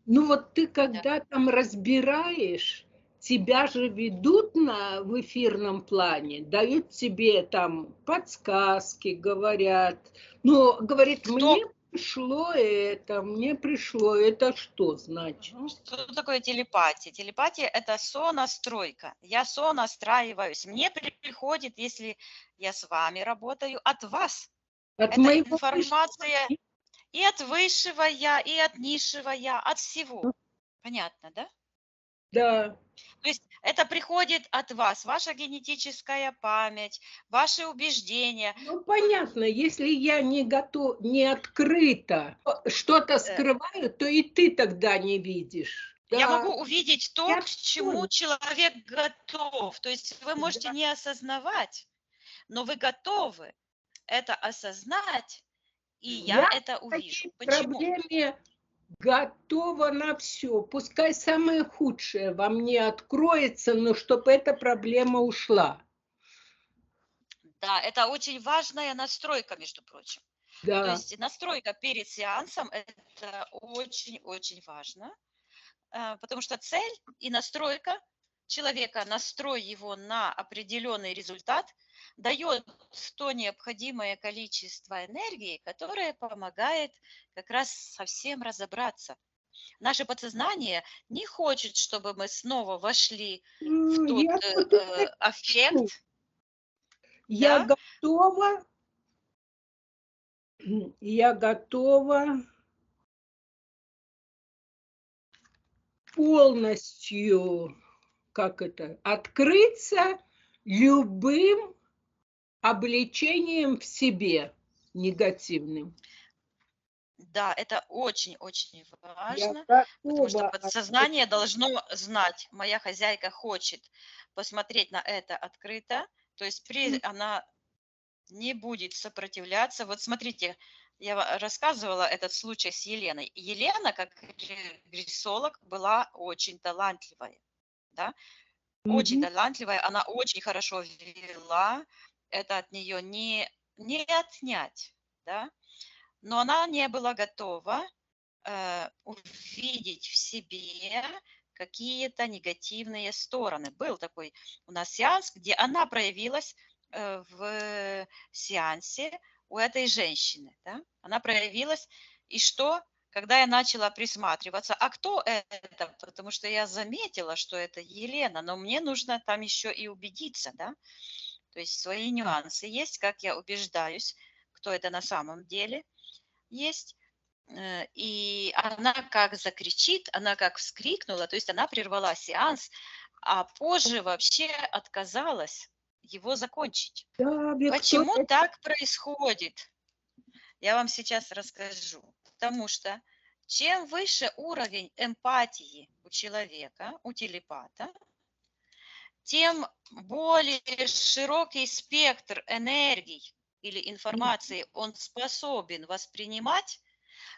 Ну вот ты Да. когда там разбираешь, тебя же ведут в эфирном плане, дают тебе там подсказки, говорят. Но, говорит, Кто мне пришло это что значит? Что такое телепатия? Телепатия – это сонастройка. Я сонастраиваюсь. Мне приходит, если я с вами работаю, от вас. От Это моего высшего информация и от высшего я, и от низшего я, от всего. Понятно, да? да. То есть это приходит от вас, ваша генетическая память, ваши убеждения. Ну, понятно, если я не открыта, что-то Э, скрываю, то и ты тогда не видишь. Я Да, могу увидеть то, я к чему поняла. человек готов. То есть вы можете Да, не осознавать, но вы готовы это осознать, и я я это к увижу. этой Почему? проблеме готова на все. Пускай самое худшее во мне откроется, но чтобы эта проблема ушла. Да, это очень важная настройка, между прочим. То Да. есть настройка перед сеансом – это очень-очень важно, потому что цель и настройка человека, настрой его на определенный результат, дает то необходимое количество энергии, которое помогает как раз совсем разобраться. Наше подсознание не хочет, чтобы мы снова вошли в тот Я тут и хочу. аффект, Я да. готова, я готова полностью, как это, открыться любым обличением в себе негативным. Да, это очень-очень Я важно, потому что готова подсознание должно знать, моя хозяйка хочет посмотреть на это открыто, то есть она не будет сопротивляться. Вот смотрите, я рассказывала этот случай с Еленой. Елена, как регрессолог, была очень талантливая, да, очень Мгм. талантливая, она очень хорошо вела, это от нее не отнять, да, но она не была готова увидеть в себе какие-то негативные стороны. Был такой у нас сеанс, где она проявилась в сеансе у этой женщины. Да? Она проявилась, и что? Когда я начала присматриваться, а кто это? Потому что я заметила, что это Елена, но мне нужно там еще и убедиться, да? То есть свои нюансы есть, как я убеждаюсь, кто это на самом деле есть. И она как закричит, она как вскрикнула, то есть она прервала сеанс, а позже вообще отказалась его закончить. Да, Виктория, Почему так происходит? Я вам сейчас расскажу. Потому что чем выше уровень эмпатии у человека, у телепата, тем более широкий спектр энергий или информации он способен воспринимать,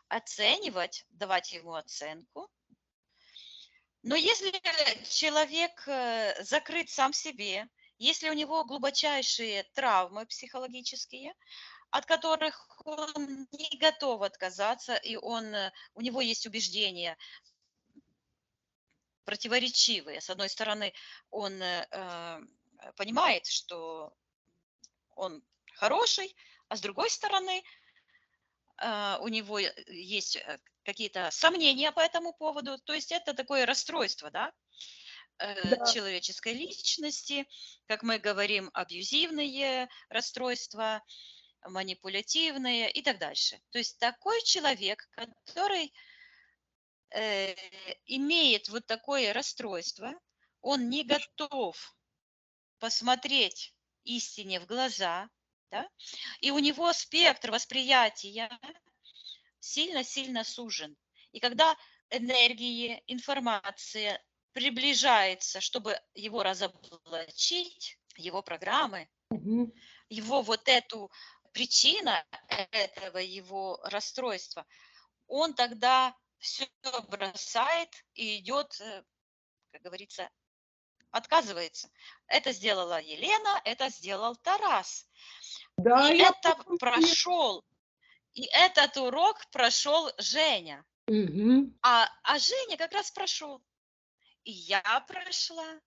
оценивать, давать ему оценку. Но если человек закрыт сам в себе, если у него глубочайшие травмы психологические, от которых он не готов отказаться, и у него есть убеждения противоречивые. С одной стороны, он понимает, что он хороший, а с другой стороны, у него есть какие-то сомнения по этому поводу. То есть это такое расстройство, да, да, человеческой личности, как мы говорим, абьюзивные расстройства, манипулятивные и так дальше. То есть такой человек, который имеет вот такое расстройство, он не готов посмотреть истине в глаза, да, и у него спектр восприятия сильно-сильно сужен. И когда энергии, информация приближается, чтобы его разоблачить, его программы, мгм. его вот эту причина этого его расстройства, он тогда все бросает и идет, как говорится, отказывается. Это сделала Елена, это сделал Тарас. Да, И я это помню. прошел, и этот урок прошел Женя. Мгм. А Женя как раз прошел. И я прошла,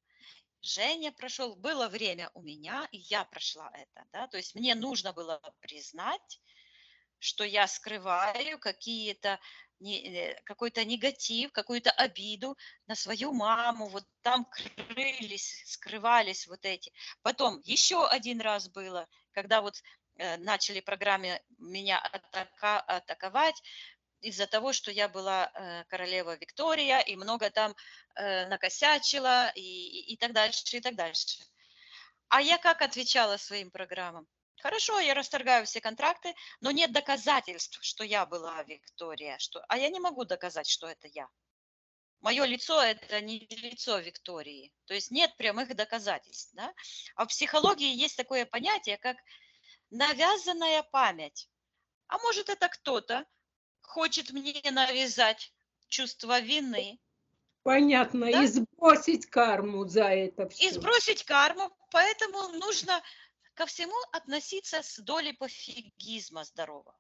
Женя прошел. Было время у меня, и я прошла это. Да? То есть мне нужно было признать, что я скрываю какой-то негатив, какую-то обиду на свою маму. Вот там крылись, скрывались вот эти. Потом еще один раз было, когда вот начали программе меня атаковать, из-за того, что я была королева Виктория и много там накосячила и так дальше, и так дальше. А я как отвечала своим программам? Хорошо, я расторгаю все контракты, но нет доказательств, что я была Виктория. А я не могу доказать, что это я. Мое лицо – это не лицо Виктории. То есть нет прямых доказательств. Да? А в психологии есть такое понятие, как навязанная память. А может, это кто-то хочет мне навязать чувство вины, Понятно. да, И сбросить карму за это и все. сбросить карму, поэтому нужно ко всему относиться с долей пофигизма здорового.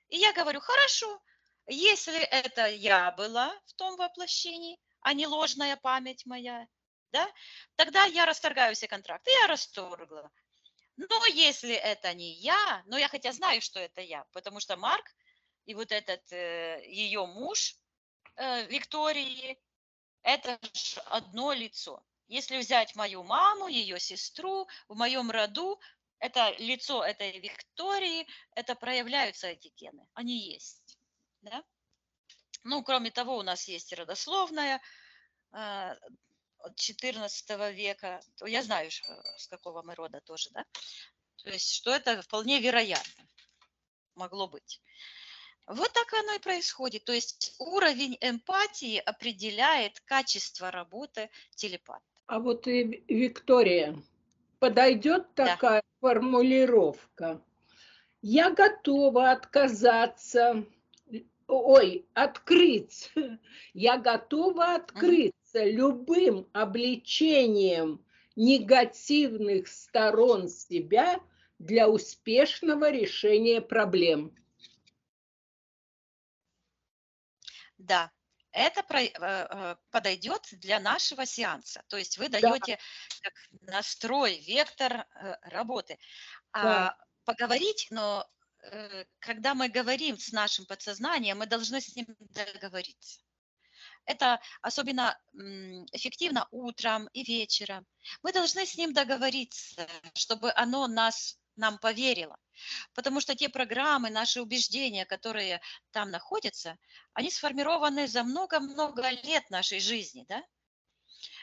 И я говорю, хорошо, если это я была в том воплощении, а не ложная память моя, да, тогда я расторгаю все контракты. Я расторгла. Но если это не я, но я хотя знаю, что это я, потому что Марк и вот этот ее муж Виктории, это ж одно лицо. Если взять мою маму, ее сестру, в моем роду, это лицо этой Виктории, это проявляются эти гены. Они есть. Да? Ну, кроме того, у нас есть родословная от 14 века. Я знаю, с какого мы рода тоже, да? То есть, что это вполне вероятно могло быть. Вот так оно и происходит. То есть уровень эмпатии определяет качество работы телепата. А вот и Виктория, подойдет Да. такая формулировка? Я готова отказаться, ой, открыть. Я готова Мгм. открыться любым обличением негативных сторон себя для успешного решения проблем. Да, это подойдет для нашего сеанса. То есть вы Да, даете как настрой, вектор работы. да. Поговорить, но когда мы говорим с нашим подсознанием, мы должны с ним договориться. Это особенно эффективно утром и вечером. Мы должны с ним договориться, чтобы оно нам поверило. Потому что те программы, наши убеждения, которые там находятся, они сформированы за много-много лет нашей жизни, да?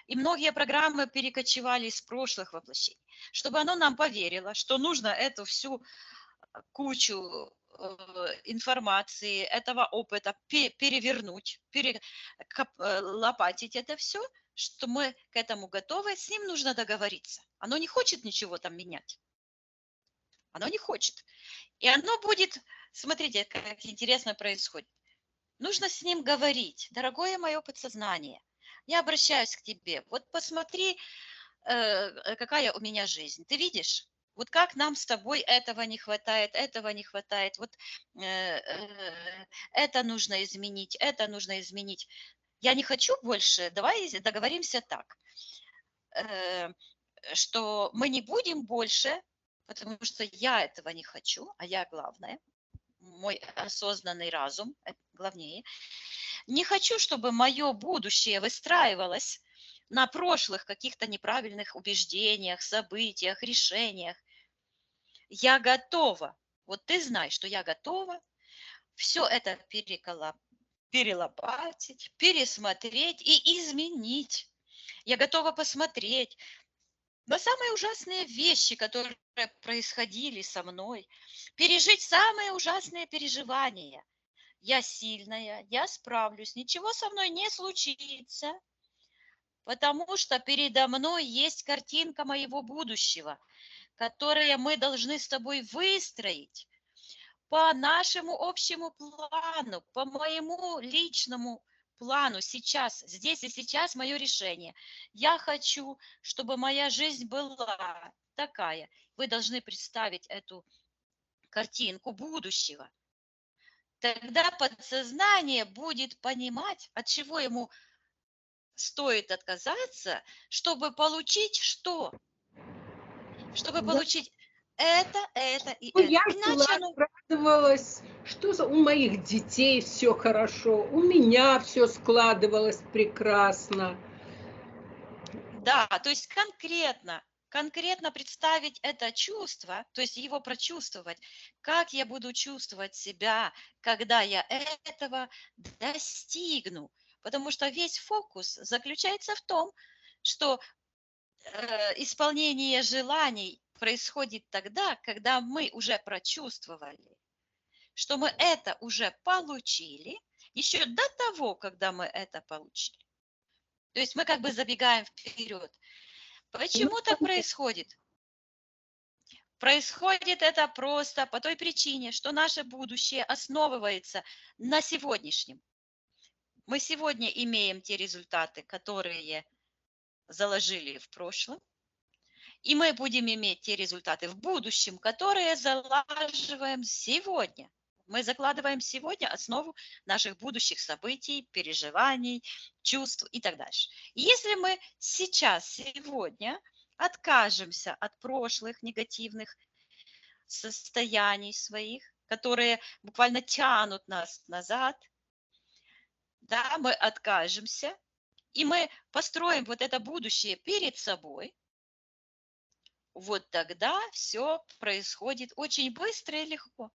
И многие программы перекочевали из прошлых воплощений, чтобы оно нам поверило, что нужно эту всю кучу информации, этого опыта перевернуть, лопатить это все, что мы к этому готовы, с ним нужно договориться. Оно не хочет ничего там менять. Оно не хочет. И оно будет, смотрите, как интересно происходит. Нужно с ним говорить. Дорогое мое подсознание, я обращаюсь к тебе. Вот посмотри, какая у меня жизнь. Ты видишь? Вот как нам с тобой этого не хватает, вот это нужно изменить, это нужно изменить. Я не хочу больше, давай договоримся так, э, что мы не будем больше, потому что я этого не хочу, а я главное, мой осознанный разум, это главнее. Не хочу, чтобы мое будущее выстраивалось на прошлых каких-то неправильных убеждениях, событиях, решениях. Я готова. Вот ты знаешь, что я готова все это перелопатить, пересмотреть и изменить. Я готова посмотреть на самые ужасные вещи, которые происходили со мной, пережить самые ужасные переживания. Я сильная, я справлюсь, ничего со мной не случится, потому что передо мной есть картинка моего будущего, которое мы должны с тобой выстроить по нашему общему плану, по моему личному плану сейчас, здесь и сейчас мое решение. Я хочу, чтобы моя жизнь была такая. Вы должны представить эту картинку будущего. тогда подсознание будет понимать, от чего ему стоит отказаться, чтобы получить что? Чтобы Да. получить это и Ну, я это. жила, Иначе оно... радовалась, что у моих детей все хорошо, у меня все складывалось прекрасно. Да, то есть конкретно представить это чувство, то есть его прочувствовать, как я буду чувствовать себя, когда я этого достигну. Потому что весь фокус заключается в том, что исполнение желаний происходит тогда, когда мы уже прочувствовали, что мы это уже получили, еще до того, когда мы это получили. То есть мы как бы забегаем вперед. Почему так происходит? Происходит это просто по той причине, что наше будущее основывается на сегодняшнем. Мы сегодня имеем те результаты, которые заложили в прошлом, и мы будем иметь те результаты в будущем, которые залаживаем сегодня. Мы закладываем сегодня основу наших будущих событий, переживаний, чувств и так дальше. И если мы сейчас, сегодня откажемся от прошлых негативных состояний своих, которые буквально тянут нас назад, да, мы откажемся, и мы построим вот это будущее перед собой, вот тогда все происходит очень быстро и легко.